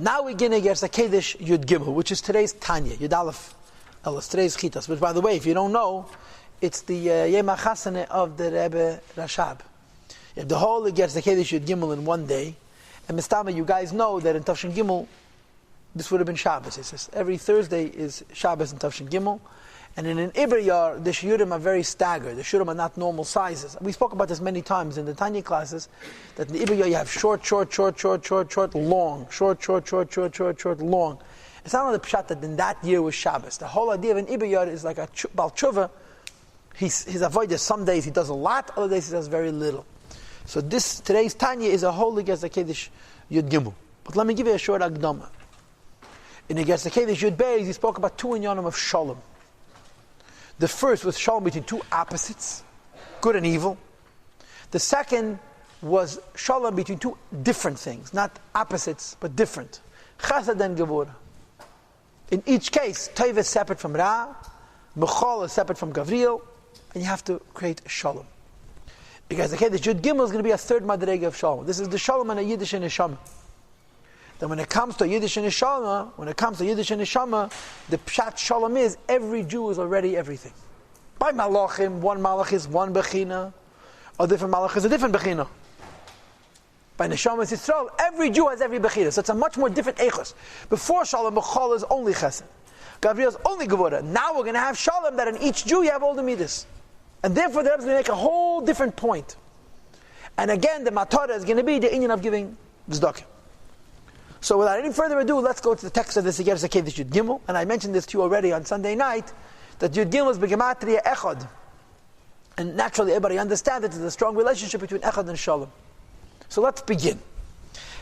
Now we're going to get the Kedesh Yud Gimel, which is today's Tanya, Yud Aleph Elas, today's Chitas. Which, by the way, if you don't know, it's the Yom HaChasane of the Rebbe Rashab. If the whole gets the Kedesh Yud Gimel in one day, and Mistama, you guys know that in Tavshin Gimel, this would have been Shabbos. It says every Thursday is Shabbos in Tavshin Gimel. And in an Ibriyar, the Shiurim are very staggered. The Shiurim are not normal sizes. We spoke about this many times in the Tanya classes, that in the Ibriyar you have short, long, short, long. It's not only the pshat that in that year was Shabbos. The whole idea of an Ibriyar is like a Bal Tshuva. His avodah, some days he does a lot, other days he does very little. So today's Tanya is a holy Gezda Kedesh Yud Gimel. But let me give you a short Agdama. In the Gezda Kedesh Yud Beis, he spoke about two inyanim of Shalom. The first was Shalom between two opposites, good and evil. The second was Shalom between two different things, not opposites, but different. Chesed and Gevurah. In each case, Tov is separate from Ra, Mechol is separate from Gavriel, and you have to create Shalom. Because the Kedesh Yud Gimel is going to be a third Madrega of Shalom. This is the Shalom and a Yiddish and Neshama. Then when it comes to Yiddish and Neshama, the Pshat Shalom is every Jew is already everything. By Malachim, one Malach is one Bechina, a different Malach is a different Bechina. By Neshama Yisrael, every Jew has every Bechina. So it's a much more different Eichos. Before Shalom, Bechol is only Chesed. Gavriel is only Gevurah. Now we're going to have Shalom that in each Jew you have all the Midas. And therefore the Rebbe is going to make a whole different point. And again, the Matorah is going to be the inyan of giving Tzedakah. So without any further ado, let's go to the text of the Segeres HaKedesh Yud Gimel. And I mentioned this to you already on Sunday night, that Yud Gimel is B'gematria Echad. And naturally everybody understands that there's a strong relationship between Echad and Shalom. So let's begin.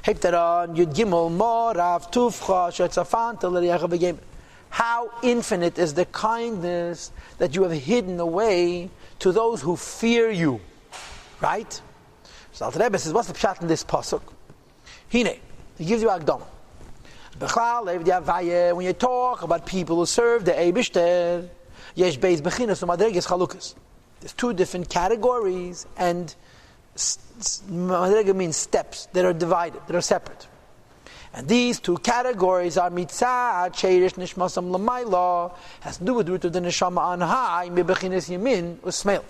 Heptaran Yud Gimel Morav Tufcha Shetzafan Teleriyacha B'Gemer. How infinite is the kindness that you have hidden away to those who fear you. Right? So Alter Rebbe says, what's the pshat in this pasuk? Hine. He gives you Agdama. When you talk about people who serve the Eibishter, Yesh Beis Bechinas u'Madreges Chalukas. There's two different categories, and Madrega means steps that are divided, that are separate. And these two categories are Mitzah, Cheirish Nishmasam L'mayla, has to do with the root of the Neshama on high, Mibechinas Yamin Usmail.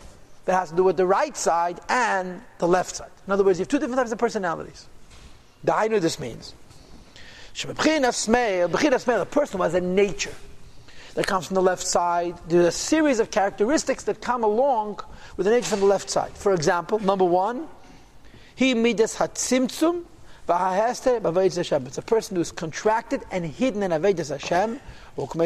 That has to do with the right side and the left side. In other words, you have two different types of personalities. I know this means. A person who has a nature that comes from the left side. There's a series of characteristics that come along with the nature from the left side. For example, number one, he midas hatzimtzum v'haheste b'avodas Hashem. It's a person who's contracted and hidden in avodas Hashem. A person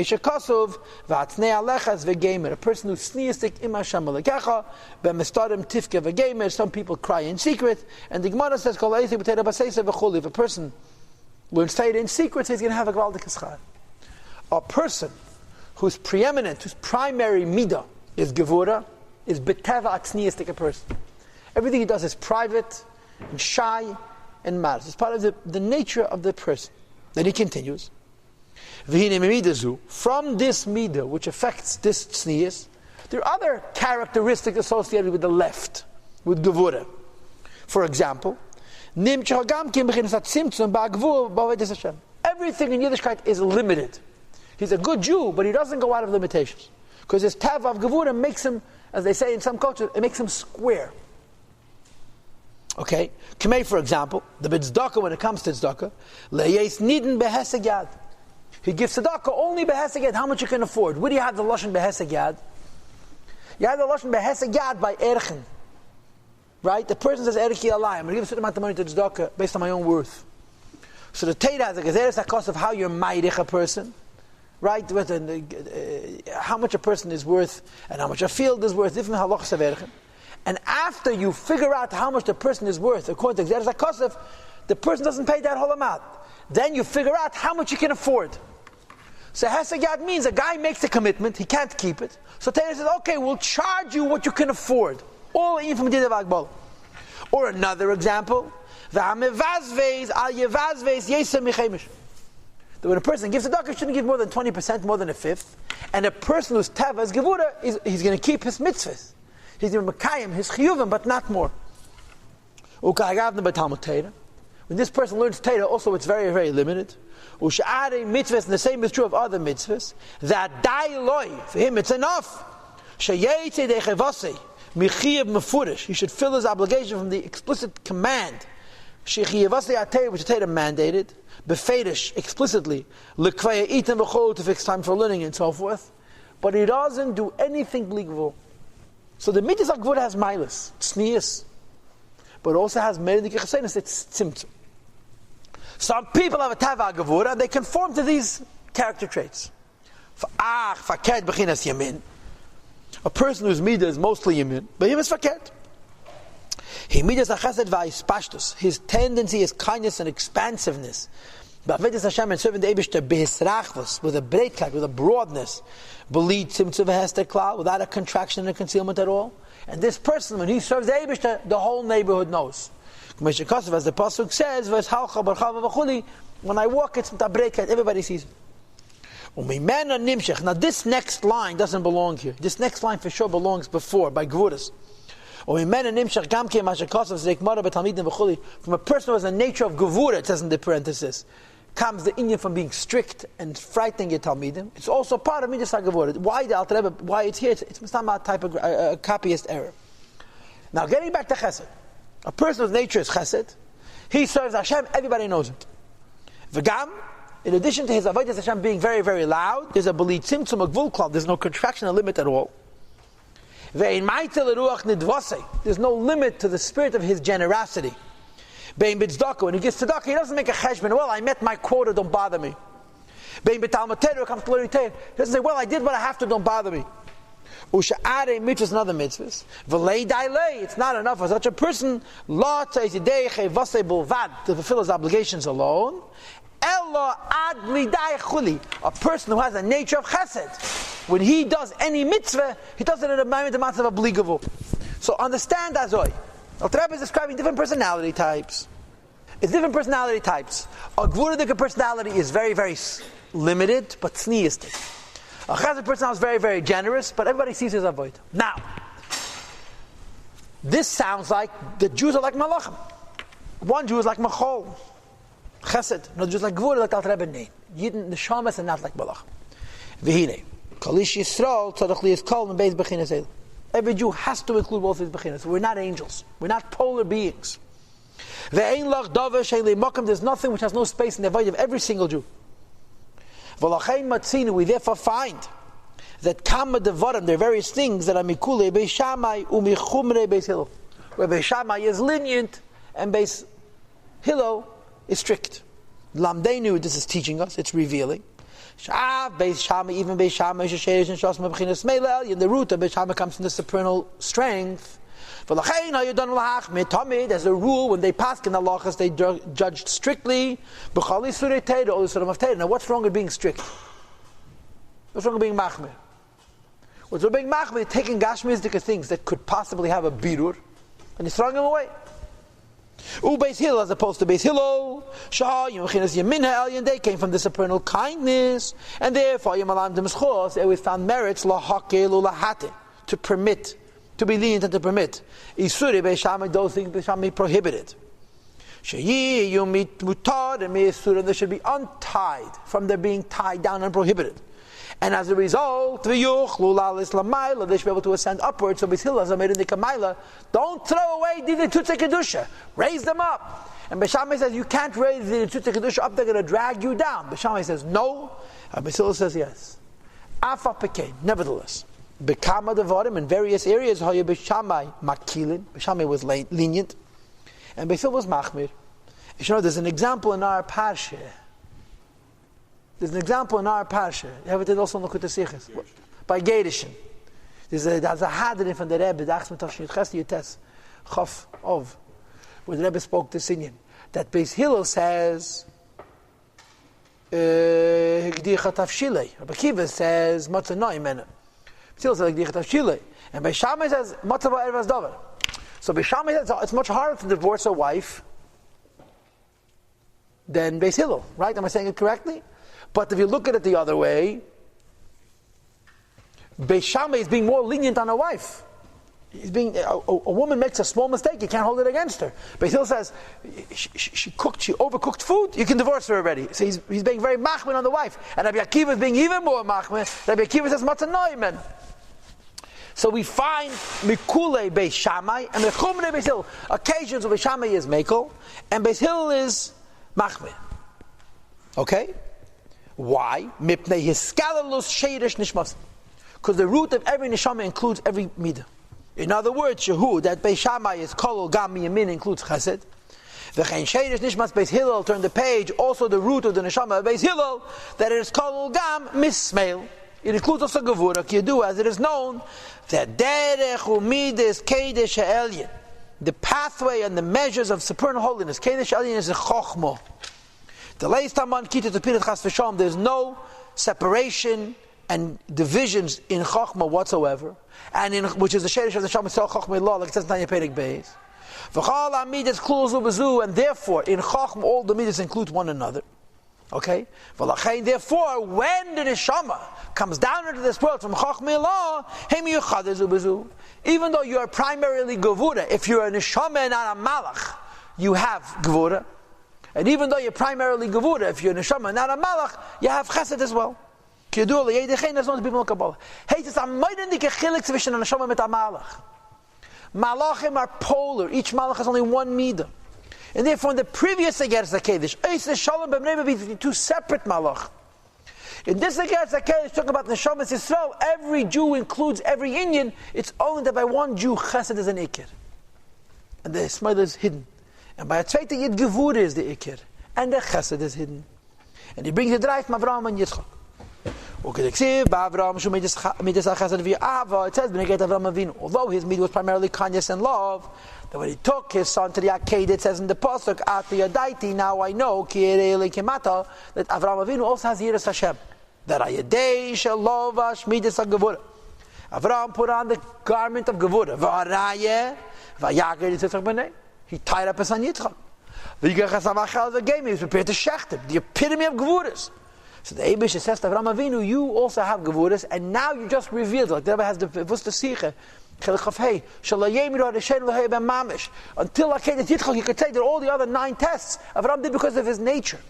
who's sneistic im Hashem alekecha b'mestarim tifke v'gemer. Some people cry in secret, and the Gemara says kol eisi b'teira b'seisa v'chuli. If a person learns Torah in secret, he's going to have a gvaldik eschar. A person whose preeminent, whose primary midah is gevura, is beteva atzniistic a person. Everything he does is private and shy and modest. It's part of the nature of the person. Then he continues. From this midah, which affects this tznius, there are other characteristics associated with the left, with gevura. For example, everything in Yiddishkeit is limited. He's a good Jew, but he doesn't go out of limitations. Because his tav of gevura makes him, as they say in some cultures, it makes him square. Okay? Kamei, for example, the tzedakah, when it comes to tzedakah, le'yes nidin behesed yad. He gives tzedakah only behesed yad, how much you can afford. Where do you have the lashon behesed yad? You have the lashon behesed yad by erchen. Right? The person says, erchi alai, I'm going to give a certain amount of money to tzedakah based on my own worth. So the Torah has a gezeres hakos of how you're ma'irich a person. Right? How much a person is worth and how much a field is worth, different halachos of erchen. And after you figure out how much the person is worth, according to gezeres hakos, the person doesn't pay that whole amount. Then you figure out how much you can afford. So hesed yad means a guy makes a commitment, he can't keep it. So Torah says, okay, we'll charge you what you can afford. All in from Didav Agbal. Or another example, that when a person gives a tzedakah, shouldn't give more than 20%, more than a fifth. And a person whose tava is gevura, he's going to keep his mitzvahs. He's going to mekayim his chiyuvim, but not more. When this person learns Torah, also it's very, very limited. Ush'arei mitzvahs, and the same is true of other mitzvahs. That dai loy, for him it's enough. Sheyetze dechevase, michiyev mefurish. He should fill his obligation from the explicit command. Shechiyevase atei, which the Torah mandated. Befedish, explicitly. Lekvaya item v'chol, to fix time for learning and so forth. But he doesn't do anything ligvul. So the mitzvah gvur has milas, tznius, but also has meridik chesenis, it's tzimtzum. Some people have a tava gvura and they conform to these character traits. Faket b'chinas yamin. A person whose midah is mostly yamin, but him is faket. He midas achesed v'aispashtus. His tendency is kindness and expansiveness. Ba'avedis Hashem and serving the Eibishter behisrachvus, with a breitkeit, with a broadness, b'li tzimtzum v'hester klal, without a contraction and a concealment at all. And this person, when he serves the Eibishter, the whole neighborhood knows. As the pasuk says, when I walk, it's with a breitkeit, everybody sees it. Now this next line doesn't belong here. This next line for sure belongs before, by Gvuras. From a person who has a nature of gevura, it says in the parenthesis, comes the inyan from being strict and frightening your talmidim. It's also part of midas hagevura. Why the Alter Rebbe? Why it's here? It's not a type of copyist error. Now, getting back to chesed, a person whose nature is chesed, he serves Hashem. Everybody knows it. V'gam, in addition to his avodas Hashem being very, very loud, there's a beli tzimtzum, a gvul klal. There's no contraction or limit at all. There's no limit to the spirit of his generosity. When he gives tzedakah, he doesn't make a cheshbon. Well, I met my quota, don't bother me. He doesn't say, well, I did what I have to, don't bother me. Mitzvahs and other mitzvahs. It's not enough for such a person to fulfill his obligations alone. A person who has a nature of chesed, when he does any mitzvah, he does it in a moment of obligable. So understand, Azoi, Alter Rebbe is describing different personality types. It's different personality types. A gvuradika personality is very, very limited, but tzniistic. A chesed personality is very, very generous, but everybody sees his avoid. Now, this sounds like the Jews are like malachim. One Jew is like machol. Chesed, another just like Gvura, like Alter Rebbe name. Yidden, the Shamas, and not like Balach. V'hine, Kalish Yisrael, Tzadach Li Yizkol, and Beis Bechinas Elul. Every Jew has to include both his Bechinas. We're not angels. We're not polar beings. Ve'ein lach davar she'en le'makam, there's nothing which has no space in the void of every single Jew. V'lachein matzinu, we therefore find that kama devarim, there are various things that are mikule Beis Shammai u'michumrei Beis Hillel. Where Beis Shammai is lenient, and Beis Hillel is strict. Lamdeinu, this is teaching us, it's revealing. Beis Shammai, even Beis Shammai, in the root of Beis Shammai comes from the supernal strength. There's a rule when they pass in the halachas, they judged strictly. Now, what's wrong with being strict? What's wrong with being machmir? What's wrong with being machmir? Taking gashmizdika things that could possibly have a birur, and he's throwing them away. Beis Hillel, as opposed to Beis Hillel, they came from the supernal kindness, and therefore they always found merits to permit, to be lenient and to permit. Those things Beis Shammai prohibited. They should be untied from their being tied down and prohibited. And as a result, they should be able to ascend upwards. So Beis Hillel, as I made in the Kamaila, don't throw away the Tutze Kedusha. Raise them up. And Beis Shammai says, you can't raise the Tutze Kedusha up, they're going to drag you down. Beis Shammai says, no. And Beis Hillel says, yes. Afa Pekei, nevertheless. Bekama Devarim, in various areas, Hoya Beis Shammai Makilin. Beis Shammai was lenient. And Beis Hillel was Machmir. You know, there's an example in our Parsha. There's an example in our parsha. You have it also in the Sichos by Gedishin. There's a hadrin from the Rebbe, the Achs Mitashim Chesed Yutes Chof Ov, where the Rebbe spoke to Sinyan that Beis Hillel says Higdicha Tavshilei. Rabbi Kiva says Matzah Noimena. Beis Hillel says Higdicha Tavshilei, and Beis Shammai says Matzah Ervas Davar. So Beis Shammai says it's much harder to divorce a wife than Beis Hillel, right? Am I saying it correctly? But if you look at it the other way, Beis Shammai is being more lenient on a wife. A woman makes a small mistake, you can't hold it against her. Beis Hillel says, she overcooked food, you can divorce her already. So he's being very machman on the wife. And Rabbi Akiva is being even more machman. Rabbi Akiva says, matzah noimen. So we find Mikule Beis Shammai and Mechumre Beis Hillel. Occasions where Beis Shammai is Mekel and Beis Hillel is Machmir. Okay? Why? Mipnei Hiskalalus Sheirish Nishmas. Because the root of every neshama includes every midah. In other words, Shehu, that Beis Shammai is Kolol Gam Yamin includes Chesed. V'chein Sheirish Nishmas Beis Hillel, turn the page, also the root of the neshama of Beis Hillel, that it is Kolol Gam Mismail. It includes also Gevura, Kidu, as it is known, that Derech Umidas Kedesh Ha'elyin, the pathway and the measures of supernal holiness. Kedesh Ha'elyin is a Chochmo. The Leis Taman Kita to Pirat Chas V'Shalom, there's no separation and divisions in Chochma whatsoever, and in which is the Sheirish of the Shalom Yisrael Chochma Law, like it says in Tanya Perek Beis. V'chal Amidas Klul Zu B'Zu, and therefore in Chochma all the midas include one another. Okay? Therefore, when the neshama comes down into this world from Chachmei Law, even though you are primarily Gevura, if you're a neshama and not a malach, you have Gevura. And even though you're primarily Gevura, if you're a neshama and not a malach, you have Chesed as well. That's known to people in Kabbalah. Hey, it's a mighty chilik zwischen a neshama mit a malach. Malachim are polar. Each malach has only one midah. And therefore, in the previous Egeres HaKedesh, Eis Shalom B'Mnei between two separate malach. In this Egeres HaKedesh, talking about Neshamas Yisrael, every Jew includes every Indian. It's only that by one Jew, Chesed is an Ikir. And the Ismail is hidden. And by a Tzveite Yid, Gevura is the Ikir. And the Chesed is hidden. And he brings the drive from Avraham and Yitzchak. It says, Avraham Avinu, although his meat was primarily kindness and love, that when he took his son to the Akedah, it says in the Pasuk, Ati now I know, that Avraham Avinu also has Yiras Hashem. That Ayadei Shalovash Midas HaGevura. Avraham put on the garment of Gevura. He tied up his son Yitzchak. He was prepared to shecht him, the epitome of Gevuras. So the Eibush says to Avraham Avinu, you also have Gevuras, and now you just revealed, like the Rebbe has the Vusta Sicha, until Akedah Yitzchak, you could say that all the other 9 tests Avraham did because of his nature.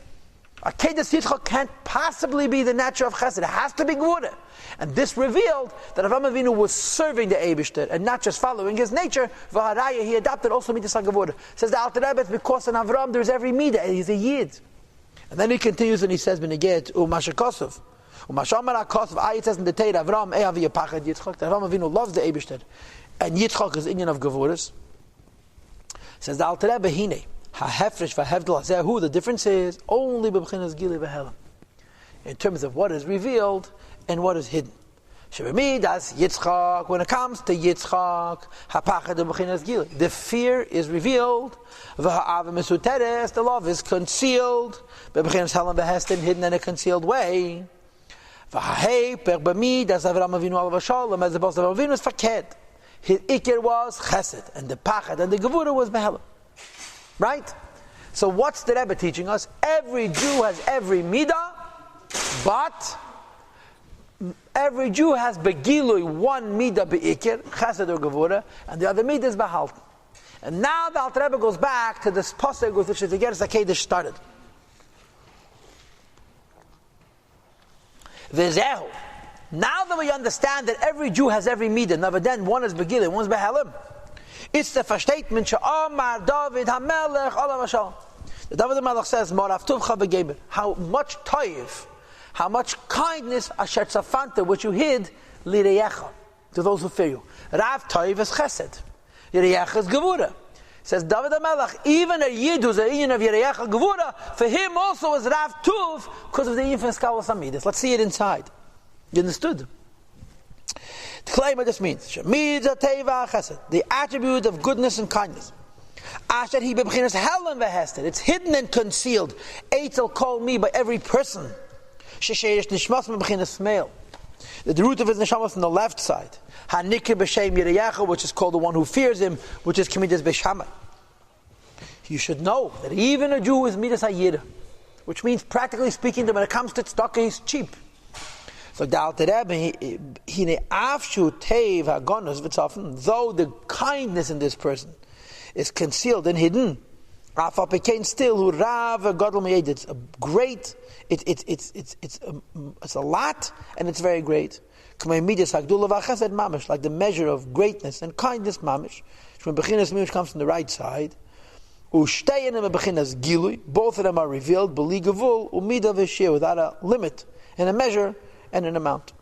Akedah Yitzchak can't possibly be the nature of Chesed. It has to be Gevura. And this revealed that Avraham Avinu was serving the Eibishter and not just following his nature. V'haraya, he adopted also Midas HaGevura. Says the Alter Rebbe, it's because in Avraham there's every Midah, and he's a Yid. And then he continues and he says, B'neget, U'masha Kosov. U'mashamar HaKosov, it says in the Torah, Avraham E'avi Yapachad Yitzchak, that Avraham Avinu loves the Eibishter. And Yitzchak is Inyan of Gevuras. Says the Alter Rebbe, Hine, ha'hefresh v'hevdel hazehu, the difference is only b'bchinas gili v'helam. In terms of what is revealed and what is hidden. Shebemidas Yitzchak, when it comes to Yitzchak, ha'pachad b'bchinas gili. The fear is revealed, v'ha'avim esuteres, the love is concealed, b'bchinas helam v'hestin, hidden in a concealed way. V'ha'hei per b'midas Avraham Avinu alav hashalom, as the boss of Avraham Avinu is faked. His ikir was chesed, and the pachad and the gevura was behelam. Right? So what's the Rebbe teaching us? Every Jew has every midah, but every Jew has begilui one midah beikir, chesed or gevura, and the other midah is behalten. And now the Alter Rebbe goes back to this pasuk with which the Egeres HaKedesh started. V'zehu. Now that we understand that every Jew has every midah, never then one is begilui, one is behalim. It's the statement Sha'amar David HaMelech Olav Hashalom. The David HaMelech says, Morav Tuvcha V'Geber. How much toiv, how much kindness Asher Tzafanta, which you hid, Lireyecha, to those who fear you. Rav toiv is Chesed. Yireyecha is Gevura. Says David HaMelech, even a Yid who's a Inyan of Yireyecha Gevura, for him also is Rav Tuv, because of the Inyan from Skalas Amidas. Let's see it inside. You understood? To claim what this means, the attribute of goodness and kindness. It's hidden and concealed. Eitzel call me by every person. The root of his neshama is on the left side. Which is called the one who fears him, which is Kemidas Beishamai. You should know that even a Jew is Midas HaYirah, which means, practically speaking, that when it comes to tzedakah, he's cheap. So the Alter Rebbe, though the kindness in this person is concealed and hidden, still it's a great, it's a lot, and it's very great. Like the measure of greatness and kindness, mamish, which comes from the right side. Both of them are revealed, without a limit, and a measure, and an amount.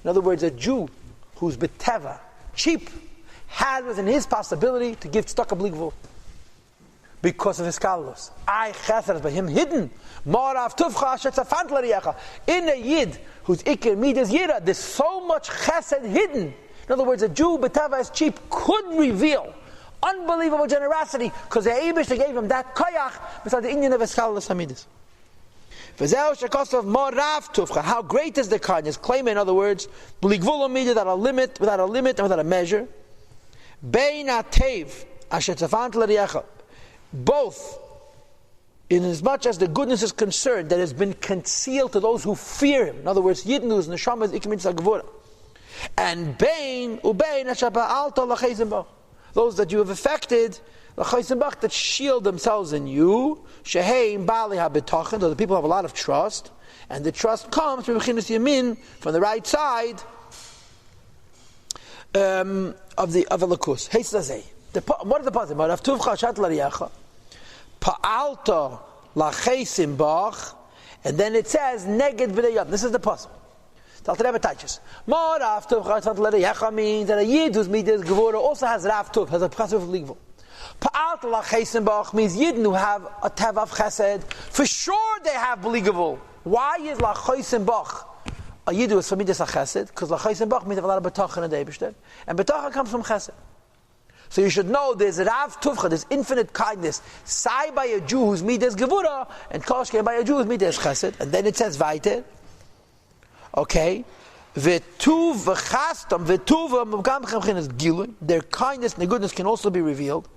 In other words, a Jew who's beteva, cheap, has within his possibility to give tzedakah b'ligvul because of his kalus. I chesed by him hidden. In a yid whose ikir midas yira, there's so much chesed hidden. In other words, a Jew beteva is cheap could reveal unbelievable generosity because the Eibush gave him that koyach beside the Indian of his kalus hamidus. How great is the kindness? Claim, in other words, without a limit, and without a measure. Both, in as much as the goodness is concerned, that has been concealed to those who fear him. In other words, Yidnus, Neshamas, Ikmin Sagvura. And those that you have affected, that shield themselves in you, sheheim bali habitachin, the people have a lot of trust, and the trust comes from from the right side of a lakus. What is the positive? Pa'alta lacheisim bach, and then it says neged v'leyad. This is the positive. The Alter Rebbe teaches. Rav Tov means that a yid whose midas gevura also has Rav Tov, has a chesed of ligvul. Pa'alt lacheisim means yidden who have a tev of chesed. For sure they have b'ligvul. Why is lacheisim bach a yid who is from midas chesed? Because lacheisim bach means they have a lot of betachin in the Eibishter, and betachin comes from chesed. So you should know there's Rav Tuvcha, there's infinite kindness. Sai by a Jew whose midas gevura, and koshke by a Jew whose midas chesed. And then it says weiter. Okay, v'tuv v'chastam v'tuva gilu. Their kindness and their goodness can also be revealed.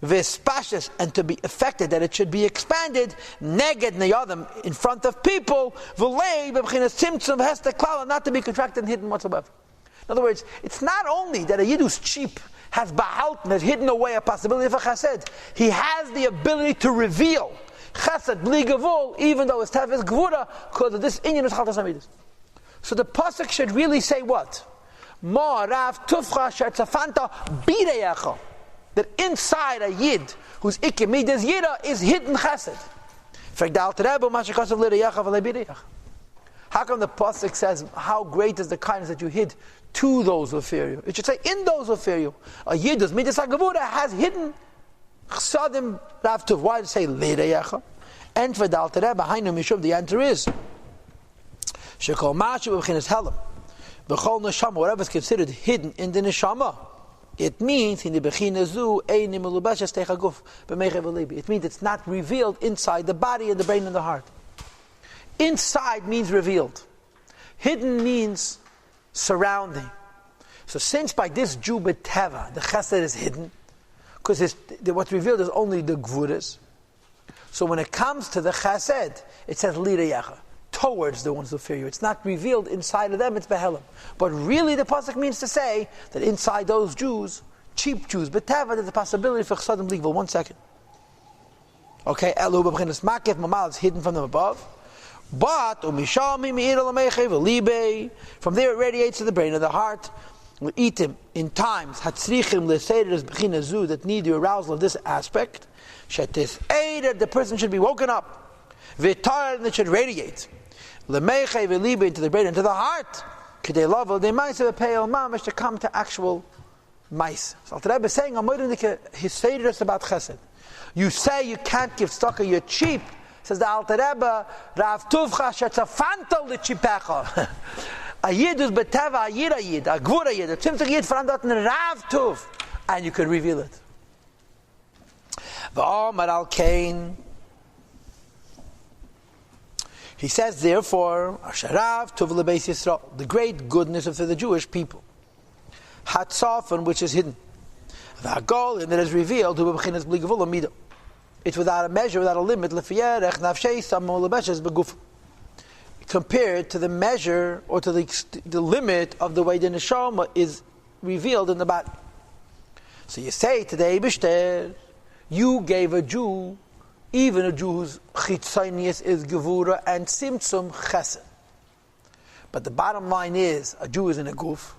V'spashas, and to be affected, that it should be expanded. Neged neyadim, in front of people. V'lei b'bchinas tzimtzum hesta klala, not to be contracted and hidden whatsoever. In other words, it's not only that a yid who's cheap has bahalten, has hidden away a possibility of a chesed. He has the ability to reveal chesed bli gevul, even though his tev is gevura, because of this inyan is chaltas hamidus. So the pasuk should really say what? Ma rav tufcha shetzafanta bireyacha. That inside a yid whose ikkim midas yira is hidden chesed. How come the pasuk says how great is the kindness that you hid to those who fear you? It should say in those who fear you. A yid whose midas gevura has hidden chsadim rav tuv. Why say lireyacha? And for the Alter Rebbe, the answer is Shekol Mashu b'chinas helam, b'chol neshama, whatever is considered hidden in the neshama, it means in the b'chinas zu einim melubeshes techaguf b'meichev v'libi. It means it's not revealed inside the body and the brain and the heart. Inside means revealed. Hidden means surrounding. So since by this Jew beteva the chesed is hidden, because what's revealed is only the gvuras. So when it comes to the chesed, it says lireyacha, towards the ones who fear you. It's not revealed inside of them, it's behelim. But really the pasuk means to say that inside those Jews, cheap Jews, beteva, there's a possibility for chesed and bligvul. 1 second. Okay, Elul b'chinas makif mamal is hidden from them above. But from there it radiates to the brain and the heart. We eat him in times that need the arousal of this aspect. The person should be woken up, and it should radiate into the brain and to the heart. To come to actual mice. So Alter Rebbe is saying, he's saying us about chesed. You say you can't give tzedakah, you're cheap. Says the Alter Rebbe, Rav Tuvcha shetzafanta l'chipecha. A yid is beteva, a yid, a gvura yid, a tzimtzuk yid verandert Rav Tuv, and you can reveal it. V'omar al kain. He says, therefore, Rav Tuv lebeis Yisrael, the great goodness of the Jewish people, Hatzafen, which is hidden, V'agol, and it is revealed, Hu b'chinas bli gvul amidah. It's without a measure, without a limit. It's compared to the measure or to the limit of the way the neshama is revealed in the body. So you say to the Eibishter, you gave a Jew, even a Jew whose chitzonius is gevura and simtzum chesed. But the bottom line is, a Jew is in a guf,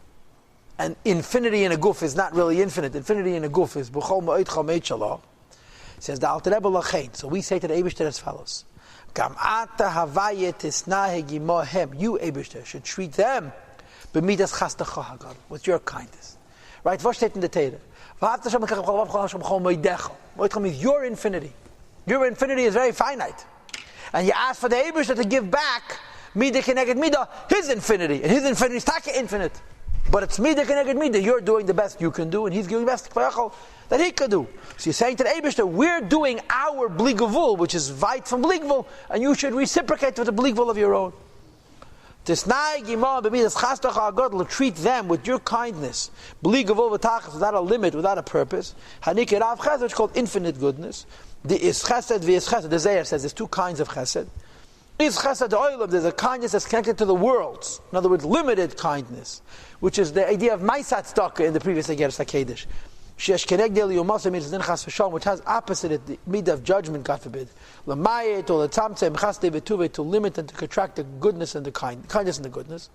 and infinity in a guf is not really infinite. Infinity in a guf is b'chol ma'id chameit shalom. Says the Alter Rebbe lachein. So we say to the Eibishter as follows: Gam ata havayet tisnahe gimohem. You Eibishter should treat them b'midas chastacha hagadol, with your kindness. Right? What steht in the Torah? Means your infinity. Your infinity is very finite, and you ask for the Eibishter to give back midah keneged midah, his infinity, and his infinity is taka infinite. But it's midah keneged midah. You're doing the best you can do, and he's giving the best that he could do. So you're saying to the Eibishter, we're doing our bli gevul, which is vayt from bli gevul, and you should reciprocate with the bli gevul of your own. Treat them with your kindness, bli gevul v'tachas, without a limit, without a purpose. Hanikir av chesed, which is called infinite goodness. The is chesed v'is chesed. The Zohar says there's two kinds of chesed. Is chesed oilam, there's a kindness that's connected to the worlds. In other words, limited kindness, which is the idea of maisat tzedakah in the previous Igeres HaKedesh. Sheesh keneged liyumasa means din chas v'shalom, which has opposite it, the midah of judgment, God forbid. L'mayet or l'tamtzeh mchaste v'tuve, to limit and to contract the goodness and the kindness and the goodness.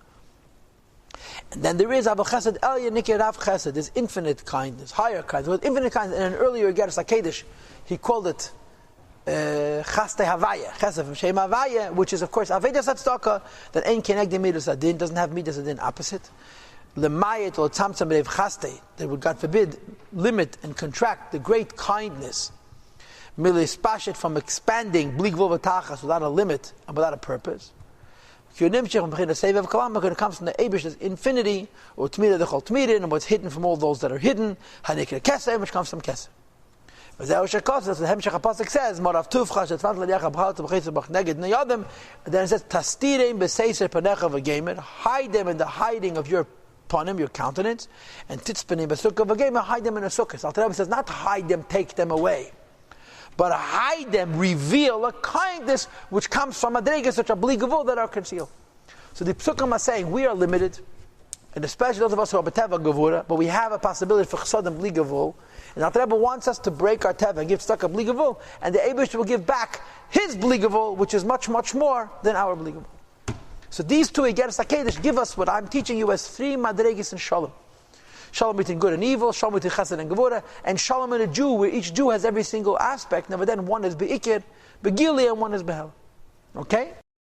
And then there is Abel Chesed Elya Nikir Rav Chesed. There's infinite kindness, higher kindness. With infinite kindness, in an earlier Igeres HaKedesh, he called it Chaste Havaya, Chesed from Shem Havaya, which is of course Avedas Tzedakah, that ain't connected midas adin, doesn't have midas adin opposite. L'mayet or tzamtzam b'rev chaste, they would, God forbid, limit and contract the great kindness. Milispashet, from expanding bli gevul v'tachas, without a limit and without a purpose. When it comes from the Eibishter's infinity, or tmira dechol tmirin, and what's hidden from all those that are hidden, hanikir kesem, which comes from kesem. That's what the Hemshech HaPasuk says, Morav tuvcha shetzvat l'liach abchal t'b'chitz b'chneged neyadem, and then it says, Tastireim b'seiser panecha v'gemer, hide them in the hiding of your panim, your countenance, and titzpanim b'sukkah v'gemer, hide them in a sukkah. So Alter Rebbe says, not hide them, take them away, but hide them, reveal a kindness which comes from madregas which are bli gevul, that are concealed. So the psukim are saying, we are limited, and especially those of us who are b'teva gevura, but we have a possibility for chesed and bli gevul. And Alter Rebbe wants us to break our teva and give tzedakah bli gevul, and the Eibishter will give back his bli gevul, which is much, much more than our bli gevul. So these two Igeres HaKedesh give us what I'm teaching you as three madregis in shalom. Shalom between good and evil, shalom between chesed and gevura, and shalom in a Jew, where each Jew has every single aspect. Never then one is be'ikir, begili, and one is behel. Okay?